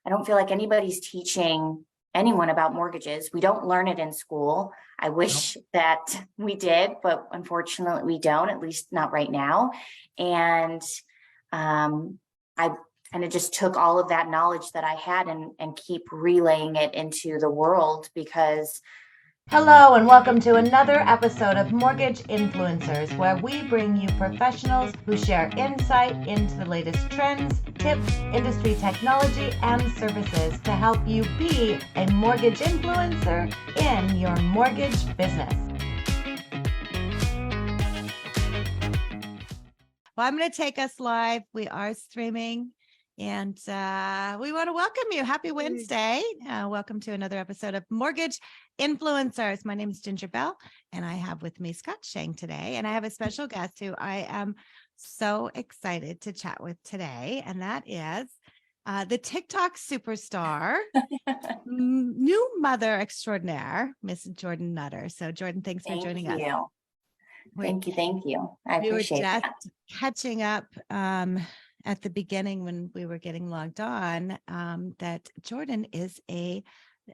I don't feel like anybody's teaching anyone about mortgages. We don't learn it in school. I wish that we did, but unfortunately we don't, at least not right now. And I kind of just took all of that knowledge that I had and keep relaying it into the world because Hello, and welcome to another episode of Mortgage Influencers, where we bring you professionals who share insight into the latest trends, tips, industry technology, and services to help you be a mortgage influencer in your mortgage business. Well, I'm going to take us live. We are streaming, and we want to welcome you. Happy Wednesday. Welcome to another episode of Mortgage Influencers. My name is Ginger Bell, and I have with me Scott Schang today, and I have a special guest who I am so excited to chat with today, and that is the TikTok superstar, new mother extraordinaire, Miss Jordan Nutter. So, Jordan, thanks for joining us. Thank you. I appreciate just that. Catching up at the beginning when we were getting logged on, that Jordan is a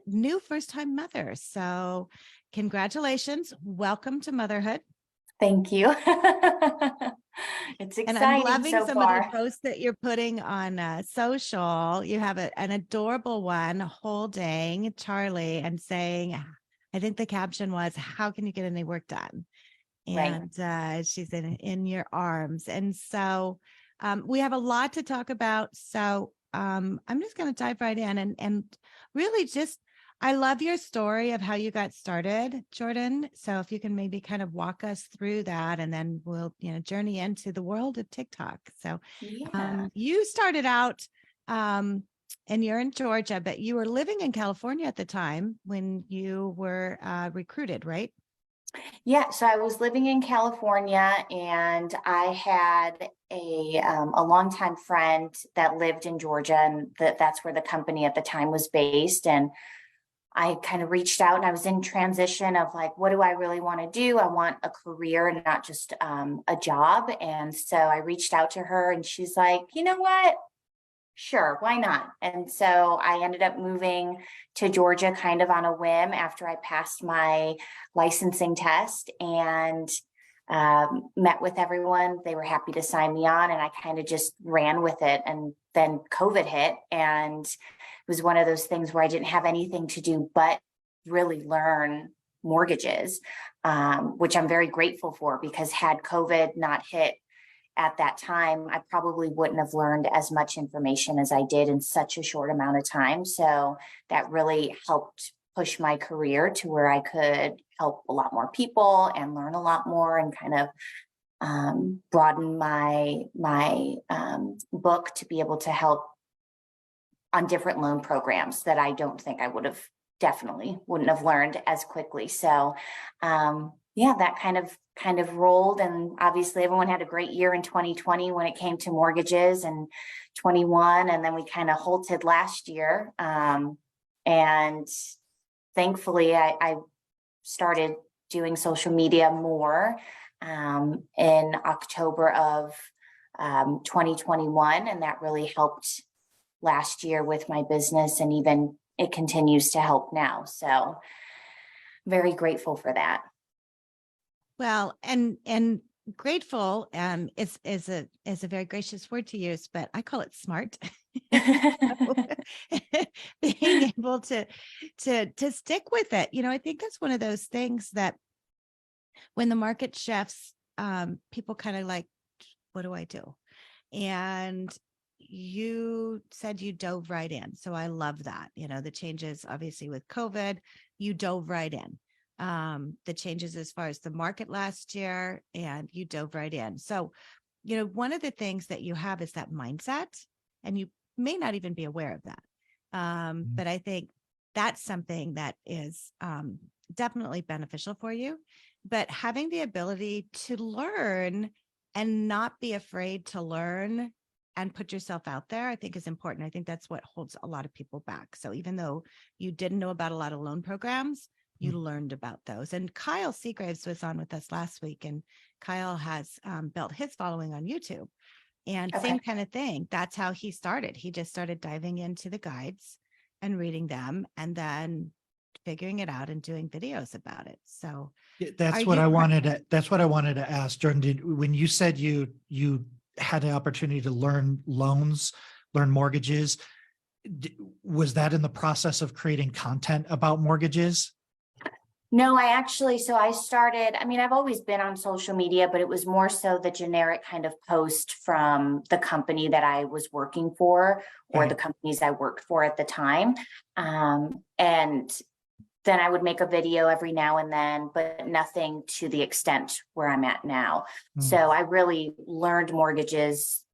new first-time mother. So congratulations. Welcome to motherhood. Thank you. It's exciting. And I'm loving so some far. of the posts that you're putting on social. You have an adorable one holding Charlie and saying, I think the caption was, how can you get any work done? And she's in your arms. And so we have a lot to talk about. So I'm just going to dive right in and really just, I love your story of how you got started, Jordan. So if you can maybe kind of walk us through that, and then we'll, journey into the world of TikTok. So you started out, and you're in Georgia, but you were living in California at the time when you were recruited, right? Yeah, so I was living in California, and I had a longtime friend that lived in Georgia, and that's where the company at the time was based. And I kind of reached out, and I was in transition of like, what do I really want to do? I want a career and not just a job. And so I reached out to her, and she's like, you know what? Sure, why not? And so I ended up moving to Georgia kind of on a whim after I passed my licensing test, and met with everyone. They were happy to sign me on, and I kind of just ran with it. And then COVID hit, and it was one of those things where I didn't have anything to do but really learn mortgages, which I'm very grateful for, because had COVID not hit at that time, I probably wouldn't have learned as much information as I did in such a short amount of time. So that really helped push my career to where I could help a lot more people and learn a lot more, and kind of broaden my book to be able to help on different loan programs that I don't think I definitely wouldn't have learned as quickly. So that kind of rolled, and obviously everyone had a great year in 2020 when it came to mortgages, and 21, and then we kind of halted last year. And thankfully I started doing social media more in October of 2021, and that really helped last year with my business, and even it continues to help now. So very grateful for that. Well, and grateful is a very gracious word to use, but I call it smart. Being able to stick with it. I think that's one of those things that when the market shifts, people kind of like, what do I do? And you said you dove right in. So I love that. The changes obviously with COVID, you dove right in. The changes as far as the market last year, and you dove right in. So, one of the things that you have is that mindset, and you may not even be aware of that. But I think that's something that is definitely beneficial for you. But having the ability to learn and not be afraid to learn and put yourself out there, I think is important. I think that's what holds a lot of people back. So even though you didn't know about a lot of loan programs, you learned about those. And Kyle Seagraves was on with us last week, and Kyle has built his following on YouTube. And Okay. same kind of thing. That's how he started. He just started diving into the guides and reading them and then figuring it out and doing videos about it. So That's are what you I wanted to, that's what I wanted to ask, Jordan. When you said you had the opportunity to learn mortgages, was that in the process of creating content about mortgages? No, so I started, I mean, I've always been on social media, but it was more so the generic kind of post from the company that I was working for, or Okay. the companies I worked for at the time. And then I would make a video every now and then, but nothing to the extent where I'm at now. So I really learned mortgages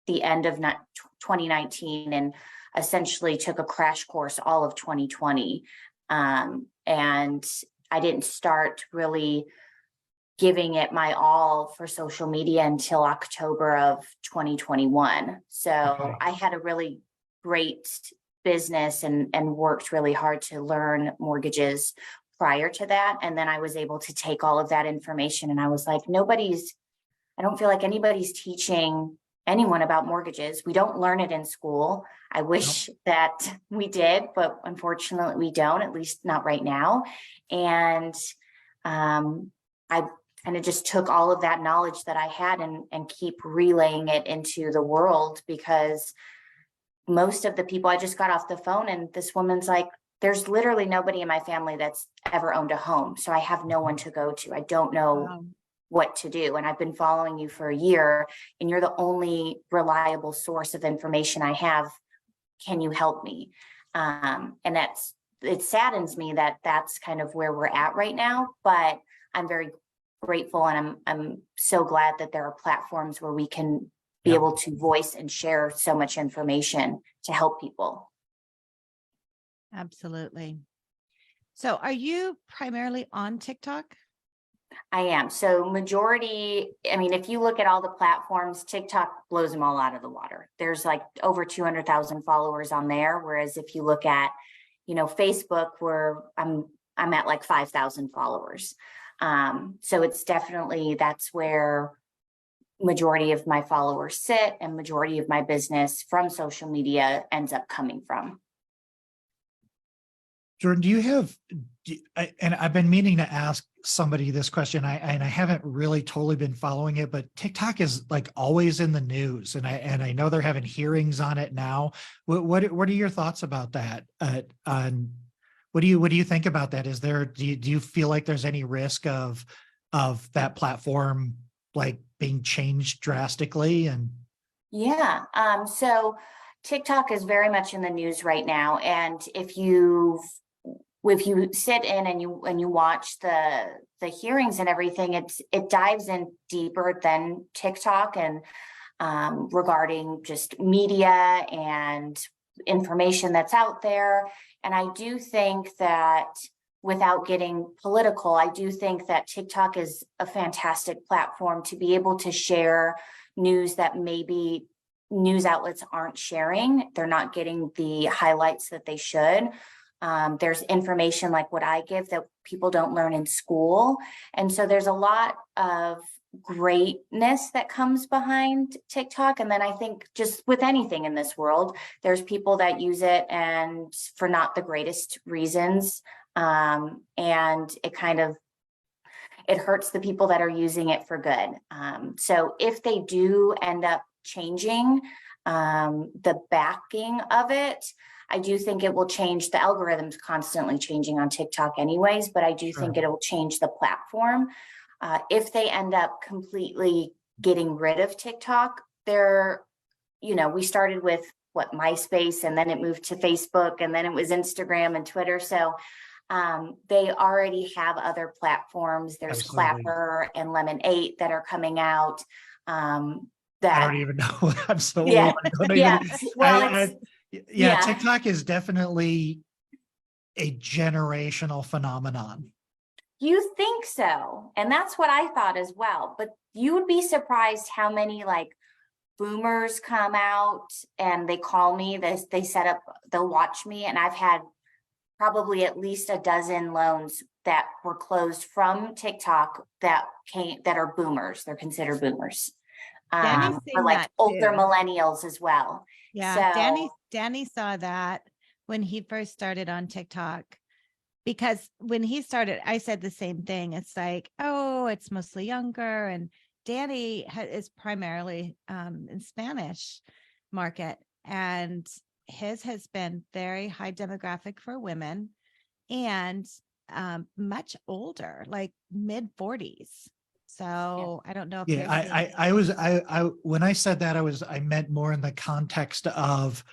the end of 2019 and essentially took a crash course all of 2020. And I didn't start really giving it my all for social media until October of 2021. So Okay. I had a really great business and worked really hard to learn mortgages prior to that. And then I was able to take all of that information and I was like, I don't feel like anybody's teaching anyone about mortgages. We don't learn it in school. I wish that we did, but unfortunately we don't, at least not right now. And I kind of just took all of that knowledge that I had and keep relaying it into the world, because most of the people, I just got off the phone and this woman's like, there's literally nobody in my family that's ever owned a home. So I have no one to go to. I don't know what to do. And I've been following you for a year and you're the only reliable source of information I have. Can you help me? And it saddens me that that's kind of where we're at right now, but I'm very grateful and I'm so glad that there are platforms where we can be able to voice and share so much information to help people. Absolutely. So are you primarily on TikTok? I am. So majority, I mean, if you look at all the platforms, TikTok blows them all out of the water. There's like over 200,000 followers on there. Whereas if you look at, Facebook, where I'm at like 5,000 followers. So it's definitely, that's where majority of my followers sit and majority of my business from social media ends up coming from. Jordan, and I've been meaning to ask somebody this question, and I haven't really totally been following it, but TikTok is like always in the news, and I know they're having hearings on it now. What are your thoughts about that? What do you think about that? Do you feel like there's any risk of that platform like being changed drastically? And so TikTok is very much in the news right now, and if you sit in and you watch the hearings and everything, it dives in deeper than TikTok and regarding just media and information that's out there. And I do think that, without getting political, I do think that TikTok is a fantastic platform to be able to share news that maybe news outlets aren't sharing. They're not getting the highlights that they should. There's information like what I give that people don't learn in school. And so there's a lot of greatness that comes behind TikTok. And then I think just with anything in this world, there's people that use it and for not the greatest reasons. And it hurts the people that are using it for good. So if they do end up changing the backing of it, I do think it will change. The algorithm's constantly changing on TikTok anyways, but I do think it'll change the platform. If they end up completely getting rid of TikTok, we started with MySpace, and then it moved to Facebook, and then it was Instagram and Twitter. So they already have other platforms. There's Absolutely. Clapper and Lemon8 that are coming out. I don't even know. I'm so old. I don't yeah. even, Well, TikTok is definitely a generational phenomenon. You think so. And that's what I thought as well. But you would be surprised how many like boomers come out and they call me, they'll watch me. And I've had probably at least a dozen loans that were closed from TikTok that are boomers. They're considered boomers. Danny's for seen like that older too. millennials as well. Yeah, So Danny saw that when he first started on TikTok. Because when he started, I said the same thing. It's like, oh, it's mostly younger. And Danny is primarily in Spanish market. And his has been very high demographic for women and much older, like mid 40s. So I don't know if Yeah, you're seeing. I when I said that, I meant more in the context of,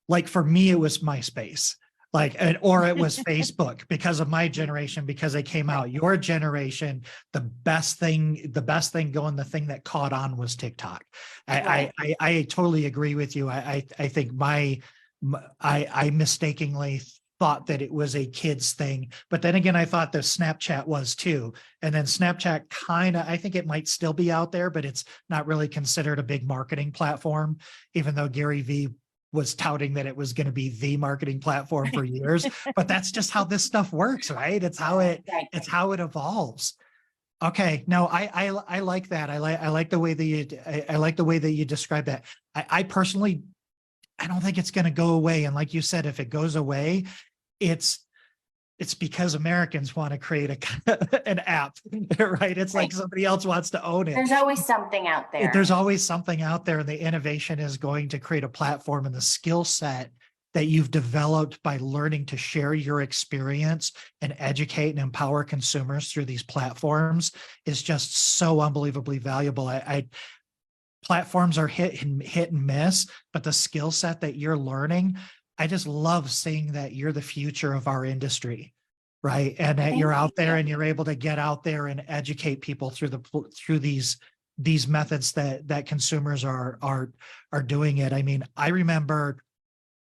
like, for me, it was MySpace, like, or it was Facebook because of my generation, because they came out. Your generation, the best thing going, the thing that caught on was TikTok. I totally agree with you. I think I mistakenly thought that it was a kids thing, but then again, I thought the Snapchat was too. And then Snapchat I think it might still be out there, but it's not really considered a big marketing platform, even though Gary Vee was touting that it was going to be the marketing platform for years. But that's just how this stuff works, right? It's how it evolves. Okay, no, I like that. I like the way that I like the way that you describe that. I personally, I don't think it's going to go away. And like you said, if it goes away, it's because Americans want to create an app, right? It's like somebody else wants to own it. there's always something out there. There's always something out there, and the innovation is going to create a platform, and the skill set that you've developed by learning to share your experience and educate and empower consumers through these platforms is just so unbelievably valuable. Platforms are hit and miss, but the skill set that you're learning, I just love seeing that you're the future of our industry, right? And that you're out there and you're able to get out there and educate people through these methods that consumers are doing it. I mean, I remember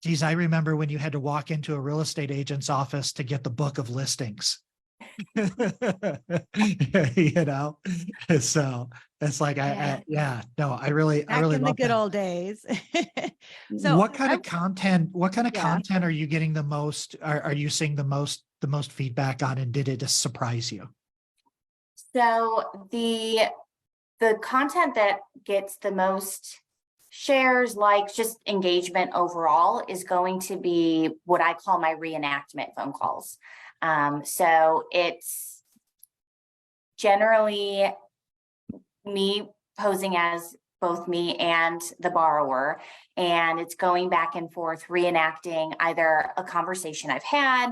when you had to walk into a real estate agent's office to get the book of listings. You know, so it's like I really In the love good that. old days. So What kind of content are you getting the most? Are you seeing the most feedback on, and did it just surprise you? So the content that gets the most shares, likes, just engagement overall is going to be what I call my reenactment phone calls. So it's generally me posing as both me and the borrower, and it's going back and forth, reenacting either a conversation I've had,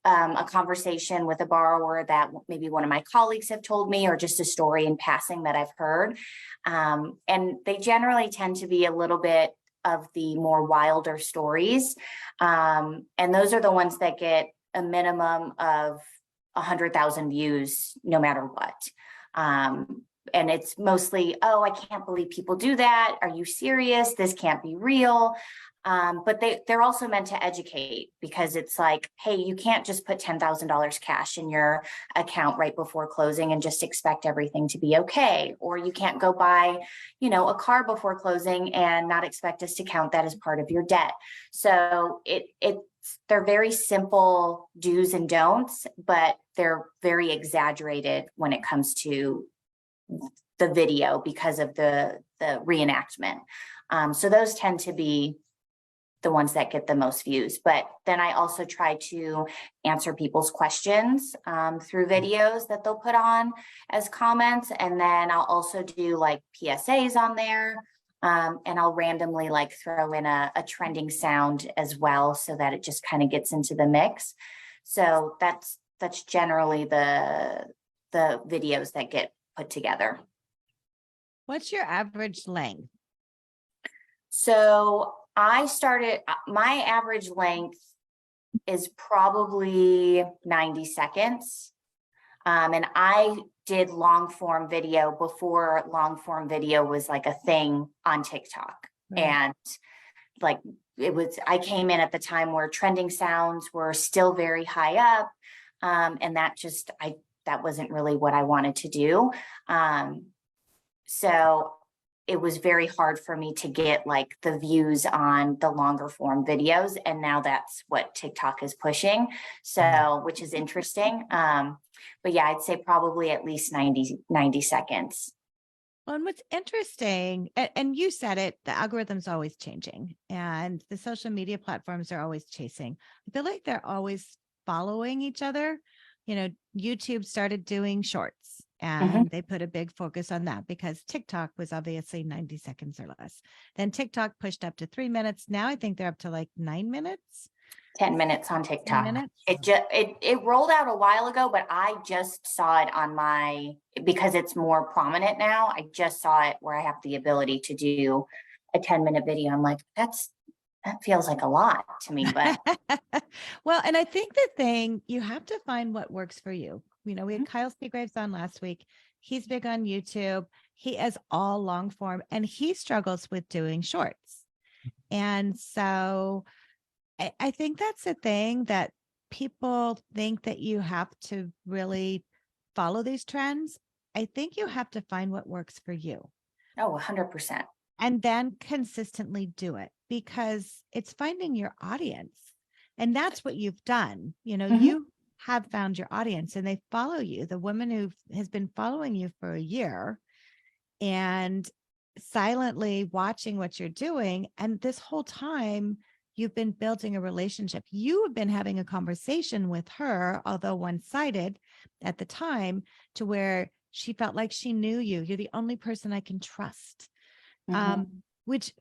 a conversation with a borrower that maybe one of my colleagues have told me, or just a story in passing that I've heard. And they generally tend to be a little bit of the more wilder stories. And those are the ones that get a minimum of 100,000 views, no matter what. And it's mostly, oh, I can't believe people do that. Are you serious? This can't be real. But they're also meant to educate, because it's like, hey, you can't just put $10,000 cash in your account right before closing and just expect everything to be okay. Or you can't go buy, a car before closing and not expect us to count that as part of your debt. So they're very simple do's and don'ts, but they're very exaggerated when it comes to the video because of the reenactment. So those tend to be the ones that get the most views. But then I also try to answer people's questions through videos that they'll put on as comments. And then I'll also do like PSAs on there. And I'll randomly like throw in a trending sound as well, so that it just kind of gets into the mix. So that's generally the videos that get put together. what's your average length? So my average length is probably 90 seconds. And I did long form video before long form video was like a thing on TikTok. Right. And like I came in at the time where trending sounds were still very high up. And that wasn't really what I wanted to do. So it was very hard for me to get like the views on the longer form videos. And now that's what TikTok is pushing. So, which is interesting. But yeah, I'd say probably at least 90 seconds. Well, and what's interesting, and you said it, the algorithm's always changing and the social media platforms are always chasing. I feel like they're always following each other. You know, YouTube started doing shorts Mhm. and they put a big focus on that because TikTok was obviously 90 seconds or less. Then TikTok pushed up to 3 minutes. Now I think they're up to like 9 minutes, 10 minutes on 10 TikTok. minutes. It rolled out a while ago, but I just saw it on my, because it's more prominent now. I just saw it where I have the ability to do a 10-minute video. I'm like, that feels like a lot to me, but Well, and I think the thing you have to find what works for you. You know, we had Mhm. Kyle Seagraves on last week. He's big on YouTube. He is all long form and he struggles with doing shorts. And so I think that's the thing that people think that you have to really follow these trends. I think you have to find what works for you oh, 100%. and then consistently do it because it's finding your audience. And that's what you've done. You know, Mhm. you have found your audience and they follow you. The woman who has been following you for a year and silently watching what you're doing. And this whole time, you've been building a relationship. You have been having a conversation with her, although one-sided at the time, to where she felt like she knew you. You're the only person I can trust. Mhm. Which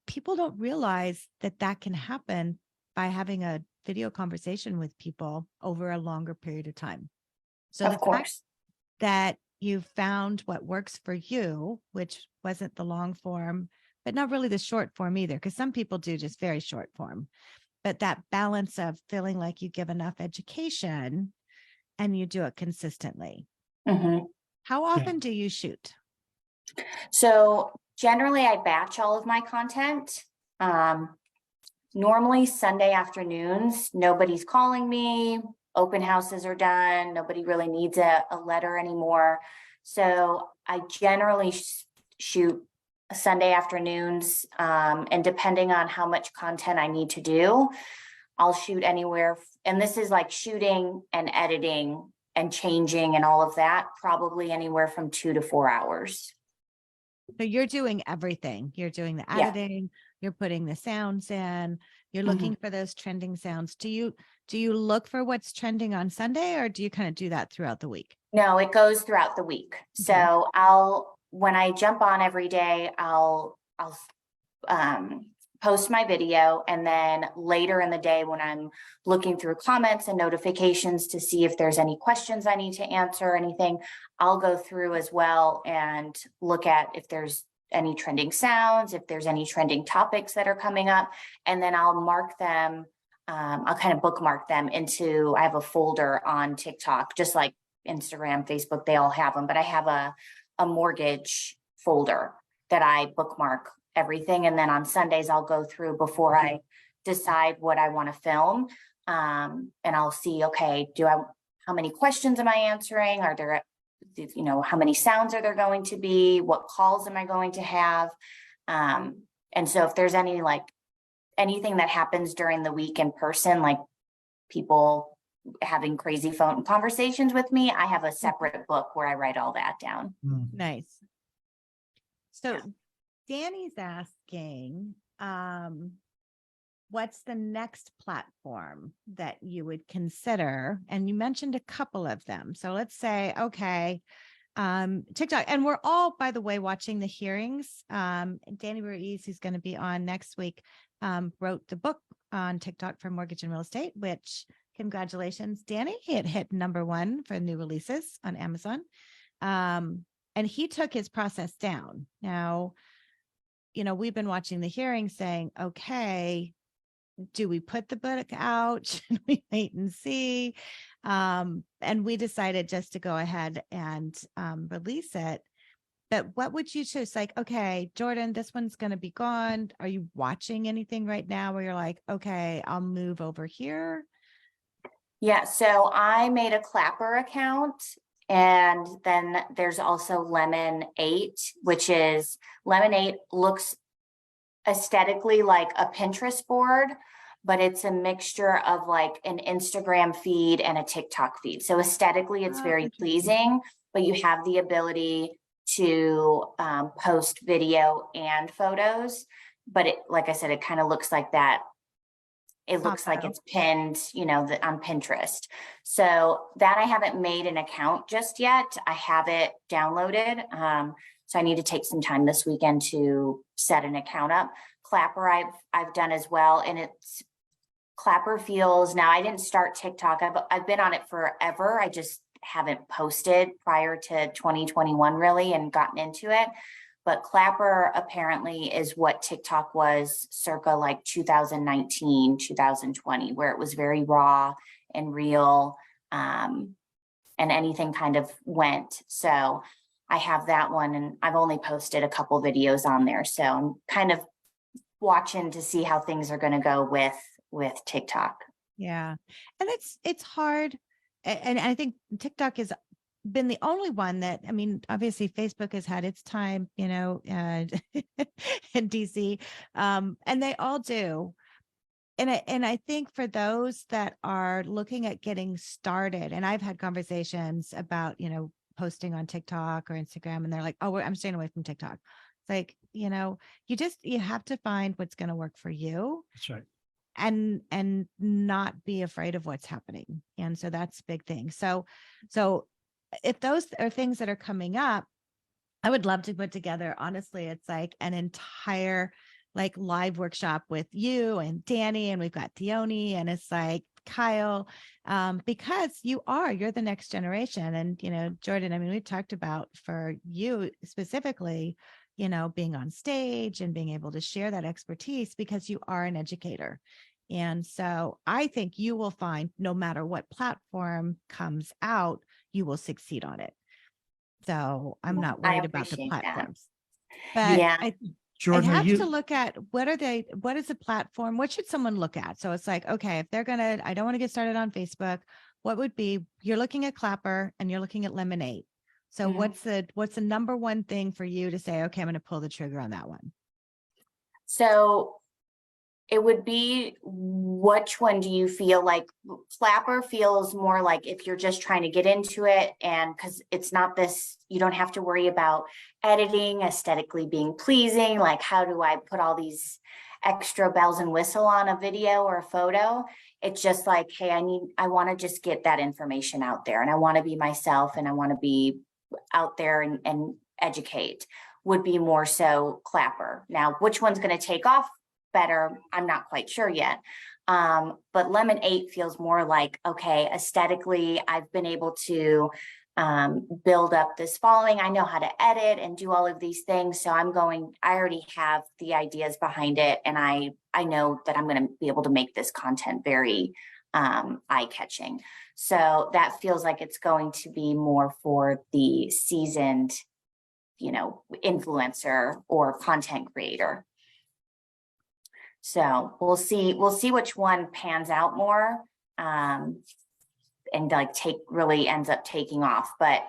people don't realize that that can happen by having a video conversation with people over a longer period of time. So the Of fact course. that you found what works for you, which wasn't the long form, but not really the short form either, because some people do just very short form, but that balance of feeling like you give enough education and you do it consistently. Mhm. How Yeah. often do you shoot? So generally I batch all of my content. Um, Normally Sunday afternoons, nobody's calling me, open houses are done, nobody really needs a letter anymore. So I generally shoot Sunday afternoons, and depending on how much content I need to do, I'll shoot anywhere, and this is like shooting and editing and changing and all of that, probably anywhere from 2 to 4 hours. So you're doing everything. You're doing the Yeah. editing, you're putting the sounds in, you're Mhm. looking for those trending sounds. Do you look for what's trending on Sunday or do you kind of do that throughout the week? No, it goes throughout the week. Okay. So when I jump on every day, I'll post my video, and then later in the day when I'm looking through comments and notifications to see if there's any questions I need to answer or anything, I'll go through as well and look at if there's any trending sounds, if there's any trending topics that are coming up, and then I'll mark them. I'll kind of bookmark them into, I have a folder on TikTok, just like Instagram, Facebook, they all have them, but I have a mortgage folder that I bookmark everything. And then on Sundays, I'll go through before I decide what I want to film. And I'll see, okay, how many questions am I answering? Are there, how many sounds are there going to be? What calls am I going to have? And so if there's anything that happens during the week in person, like people having crazy phone conversations with me, I have a separate book where I write all that down. Mm. Nice. So Yeah. Danny's asking, what's the next platform that you would consider? And you mentioned a couple of them. So let's say, okay, TikTok. And we're all, by the way, watching the hearings. Danny Ruiz, who's going to be on next week, wrote the book on TikTok for mortgage and real estate, which congratulations, Danny. He had hit #1 for new releases on Amazon. And he took his process down. Now, we've been watching the hearing saying, okay, do we put the book out? Should we wait and see? And we decided just to go ahead and release it. But what would you choose? Like, okay, Jordan, this one's going to be gone. Are you watching anything right now where you're like, okay, I'll move over here? Yeah, so I made a Clapper account, and then there's also Lemon 8, which is Lemon 8 looks aesthetically like a Pinterest board, but it's a mixture of like an Instagram feed and a TikTok feed. So aesthetically, it's Oh, very interesting. pleasing, but you have the ability to post video and photos, but it, like I said, it kind of looks like that. It looks like it's pinned, on Pinterest. So that I haven't made an account just yet. I have it downloaded. So I need to take some time this weekend to set an account up. Clapper I've done as well. And Clapper feels, now I didn't start TikTok. I've been on it forever. I just haven't posted prior to 2021 really and gotten into it. But Clapper apparently is what TikTok was circa like 2019, 2020, where it was very raw and real, and anything kind of went. So I have that one, and I've only posted a couple videos on there. So I'm kind of watching to see how things are going to go with TikTok. Yeah. And it's hard. And I think TikTok has been the only one that, I mean, obviously Facebook has had its time, in DC, and they all do. And I think for those that are looking at getting started, and I've had conversations about, posting on TikTok or Instagram, and they're like, oh, I'm staying away from TikTok. It's like, you have to find what's going to work for you. That's right. And not be afraid of what's happening. And so that's a big thing. So if those are things that are coming up, I would love to put together, honestly, it's like an entire like live workshop with you and Danny, and we've got Dione, and it's like Kyle, because you're the next generation. And, Jordan, I mean, we've talked about for you specifically, being on stage and being able to share that expertise because you are an educator. And so I think you will find no matter what platform comes out, you will succeed on it. So I'm not worried about the platforms. But Yeah. Jordan, I have to look at what is the platform? What should someone look at? So it's like, okay, if they're I don't want to get started on Facebook, what would be, you're looking at Clapper and you're looking at Lemonade. So what's the number one thing for you to say, okay, I'm going to pull the trigger on that one? So it would be, which one do you feel like? Clapper feels more like if you're just trying to get into it, and because it's not this, you don't have to worry about editing, aesthetically being pleasing. Like, how do I put all these extra bells and whistle on a video or a photo? It's just like, hey, I want to just get that information out there, and I want to be myself, and I want to be out there and educate. Would be more so Clapper. Now, which one's going to take off better, I'm not quite sure yet. But Lemon 8 feels more like, okay, aesthetically, I've been able to build up this following. I know how to edit and do all of these things. So I already have the ideas behind it. And I know that I'm going to be able to make this content very eye-catching. So that feels like it's going to be more for the seasoned, influencer or content creator. So we'll see which one pans out more, and like really ends up taking off. But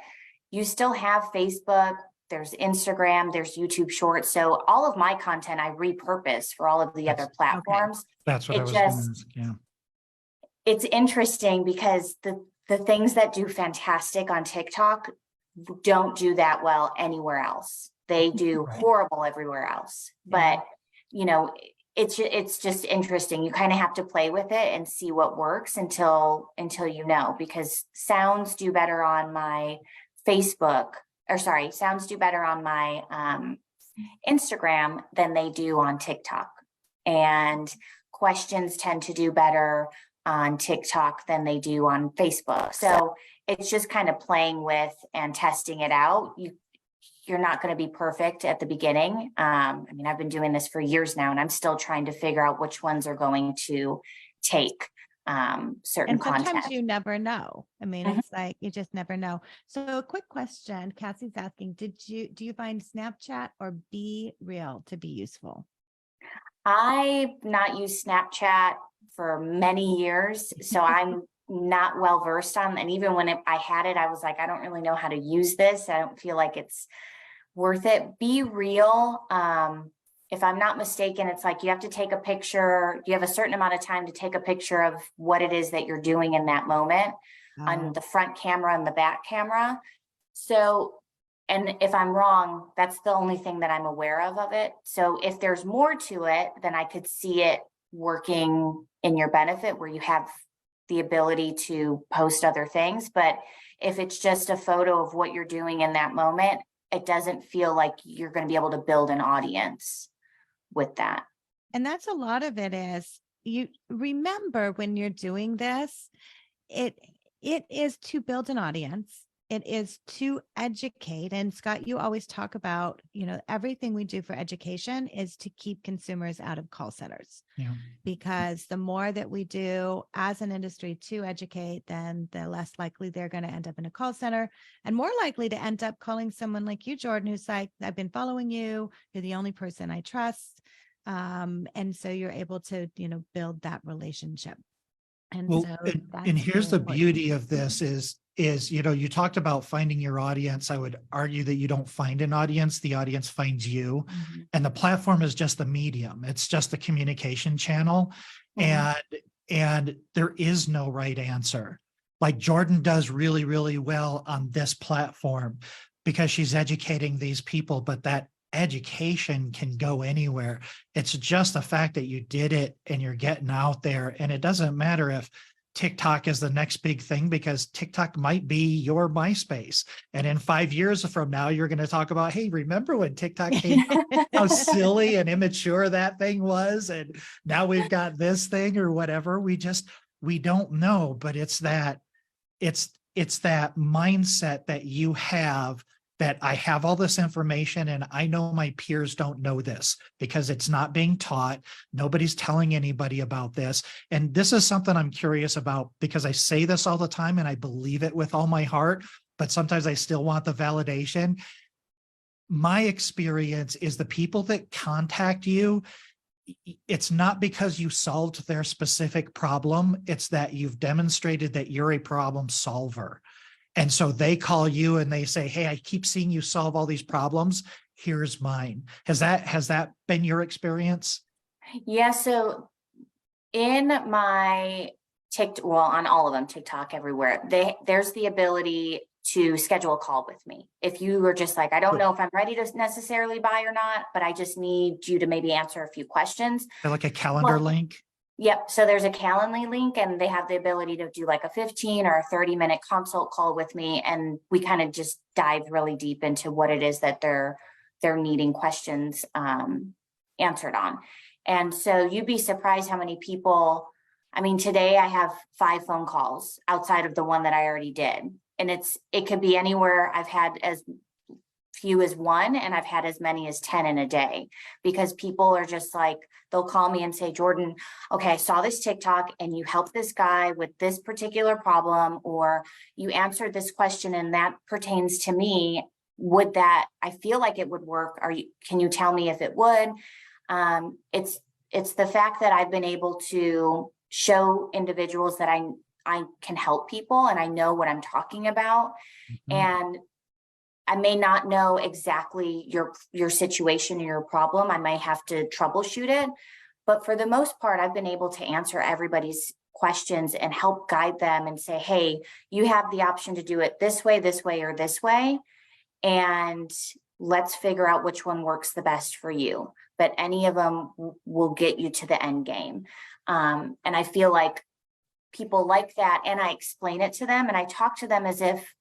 you still have Facebook, there's Instagram, there's YouTube Shorts. So all of my content I repurpose for all of the other platforms. Okay. That's what I was going to ask. Yeah. It's interesting because the things that do fantastic on TikTok don't do that well anywhere else. They do horrible everywhere else. But it's just interesting. You kind of have to play with it and see what works until because sounds do better on my sounds do better on my Instagram than they do on TikTok. And questions tend to do better on TikTok than they do on Facebook. So it's just kind of playing with and testing it out. You're not going to be perfect at the beginning. I've been doing this for years now, and I'm still trying to figure out which ones are going to take certain and sometimes content. You never know. It's like, you just never know. So a quick question, Cassie's asking, do you find Snapchat or Be Real to be useful? I've not used Snapchat for many years, so I'm not well versed on, and even when I had it, I was like, I don't really know how to use this. I don't feel like it's worth it. Be Real, if I'm not mistaken, it's like you have to take a picture. You have a certain amount of time to take a picture of what it is that you're doing in that moment on the front camera and the back camera. So And if I'm wrong, that's the only thing that I'm aware of it. So if there's more to it, then I could see it working in your benefit where you have the ability to post other things. But if it's just a photo of what you're doing in that moment, it doesn't feel like you're going to be able to build an audience with that. And that's a lot of it is, you remember when you're doing this, it is to build an audience. It is to educate. And Scott, you always talk about, everything we do for education is to keep consumers out of call centers. Yeah. Because the more that we do as an industry to educate, then the less likely they're going to end up in a call center, and more likely to end up calling someone like you, Jordan, who's like, I've been following you. You're the only person I trust. And so you're able to, build that relationship. And Well, so and here's the really beauty of this is, you talked about finding your audience. I would argue that you don't find an audience, the audience finds you. Mhm. And the platform is just the medium. It's just the communication channel. Mhm. And there is no right answer. Like Jordan does really, really well on this platform because she's educating these people, but that education can go anywhere. It's just the fact that you did it and you're getting out there. And it doesn't matter if TikTok is the next big thing, because TikTok might be your MySpace. And in 5 years from now, you're going to talk about, hey, remember when TikTok came out, how silly and immature that thing was? And now we've got this thing or whatever. We don't know, but it's that mindset that you have, that I have all this information and I know my peers don't know this because it's not being taught. Nobody's telling anybody about this. And this is something I'm curious about, because I say this all the time and I believe it with all my heart, but sometimes I still want the validation. My experience is the people that contact you, it's not because you solved their specific problem. It's that you've demonstrated that you're a problem solver. And so they call you and they say, hey, I keep seeing you solve all these problems. Here's mine. Has that been your experience? Yeah. So in my TikTok, well, on all of them, TikTok, everywhere, there's the ability to schedule a call with me. If you were just like, I don't know if I'm ready to necessarily buy or not, but I just need you to maybe answer a few questions. Like a calendar link? Yep. So there's a Calendly link, and they have the ability to do like a 15 or a 30-minute consult call with me. And we kind of just dive really deep into what it is that they're needing questions answered on. And so you'd be surprised how many people, I mean, today I have 5 phone calls outside of the one that I already did. And it could be anywhere. I've had as few as 1, and I've had as many as 10 in a day, because people are just like, they'll call me and say, Jordan, okay, I saw this TikTok and you helped this guy with this particular problem, or you answered this question and that pertains to me. I feel like it would work. Can you tell me if it would? It's the fact that I've been able to show individuals that I can help people and I know what I'm talking about. Mm-hmm. And I may not know exactly your situation or your problem. I may have to troubleshoot it, but for the most part, I've been able to answer everybody's questions and help guide them and say, hey, you have the option to do it this way, or this way. And let's figure out which one works the best for you. But any of them will get you to the end game. And I feel like people like that. And I explain it to them and I talk to them as if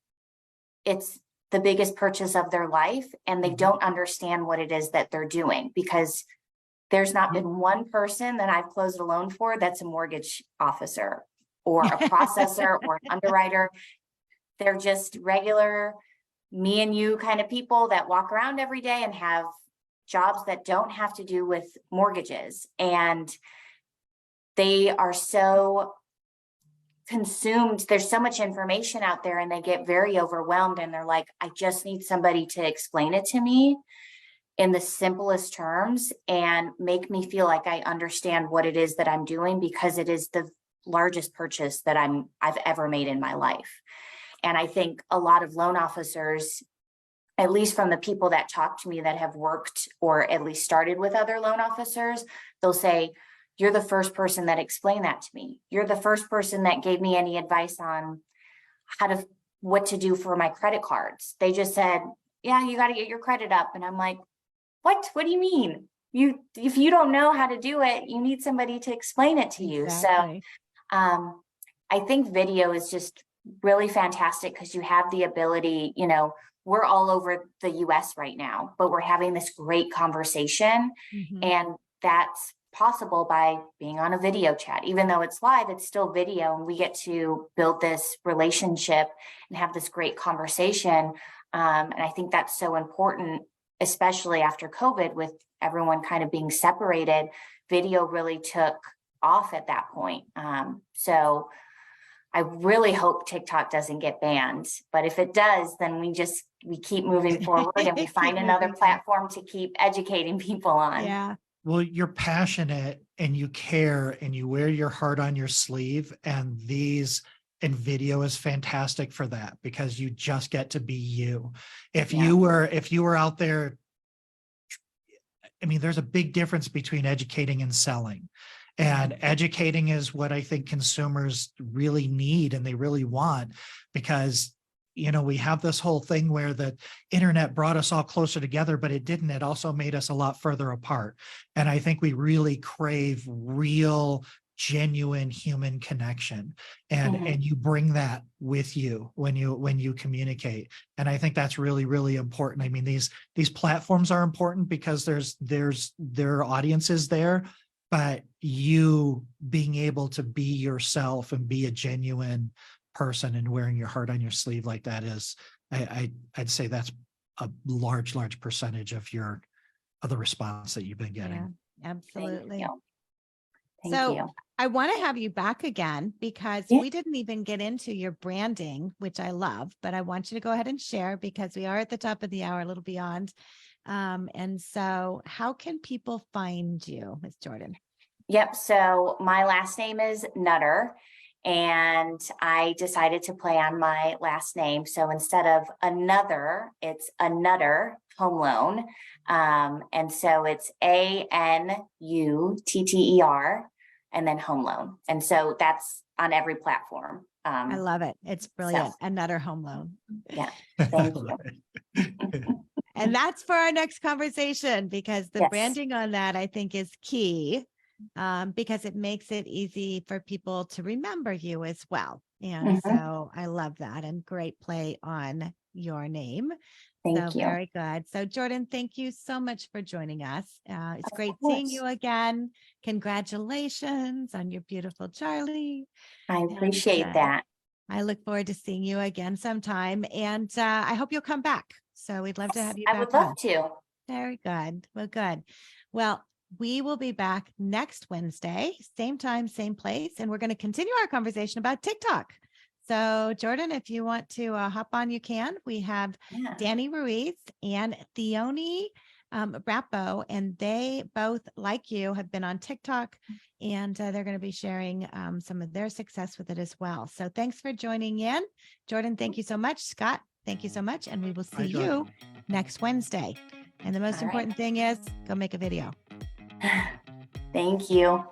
it's the biggest purchase of their life, and they don't understand what it is that they're doing, because there's not been one person that I've closed a loan for that's a mortgage officer or a processor or an underwriter. They're just regular me and you kind of people that walk around every day and have jobs that don't have to do with mortgages. And they are so consumed. There's so much information out there and they get very overwhelmed, and they're like, I just need somebody to explain it to me in the simplest terms and make me feel like I understand what it is that I'm doing, because it is the largest purchase that I've ever made in my life. And I think a lot of loan officers, at least from the people that talk to me that have worked or at least started with other loan officers, they'll say, you're the first person that explained that to me. You're the first person that gave me any advice on what to do for my credit cards. They just said, yeah, you got to get your credit up. And I'm like, what do you mean? If you don't know how to do it, you need somebody to explain it to you. So, I think video is just really fantastic because you have the ability, we're all over the US right now, but we're having this great conversation. Mhm. And that's possible by being on a video chat. Even though it's live, it's still video, and we get to build this relationship and have this great conversation. And I think that's so important, especially after COVID, with everyone kind of being separated. Video really took off at that point. So I really hope TikTok doesn't get banned, but if it does, then we keep moving forward and we find another platform to keep educating people on. Yeah. Well, you're passionate and you care and you wear your heart on your sleeve, and video is fantastic for that because you just get to be you. If you were out there, I mean, there's a big difference between educating and selling. And educating is what I think consumers really need and they really want, because we have this whole thing where the internet brought us all closer together, but it didn't. It also made us a lot further apart. And I think we really crave real, genuine human connection. And you bring that with you when you communicate. And I think that's really, really important. I mean, these platforms are important because there are audiences there, but you being able to be yourself and be a genuine person and wearing your heart on your sleeve like that is, I'd say that's a large percentage of the response that you've been getting. Yeah, absolutely. Thank you. I want to have you back again because we didn't even get into your branding, which I love, but I want you to go ahead and share because we are at the top of the hour, a little beyond. And so how can people find you, Ms. Jordan? Yep. So my last name is Nutter, and I decided to play on my last name. So instead of another, it's a Nutter Home Loan. And so it's ANUTTER and then Home Loan. And so that's on every platform. I love it. It's brilliant. Another home loan. Yeah. Thank you. And that's for our next conversation, because the branding on that, I think, is key, because it makes it easy for people to remember you as well. And so I love that, and great play on your name. Thank you. Very good. So Jordan, thank you so much for joining us. It's great seeing you again. Congratulations on your beautiful Charlie. I appreciate that. I look forward to seeing you again sometime, and I hope you'll come back. So we'd love to have you back. I would love to. Very good. Well, good. Well, we will be back next Wednesday, same time, same place, and we're going to continue our conversation about TikTok. So Jordan, if you want to hop on, you can. We have Danny Ruiz and Theoni Rappo, and they both, like you, have been on TikTok, and they're going to be sharing some of their success with it as well. So thanks for joining in. Jordan, thank you so much. Scott, thank you so much. And we will see you next Wednesday. And the most important thing is go make a video. Thank you.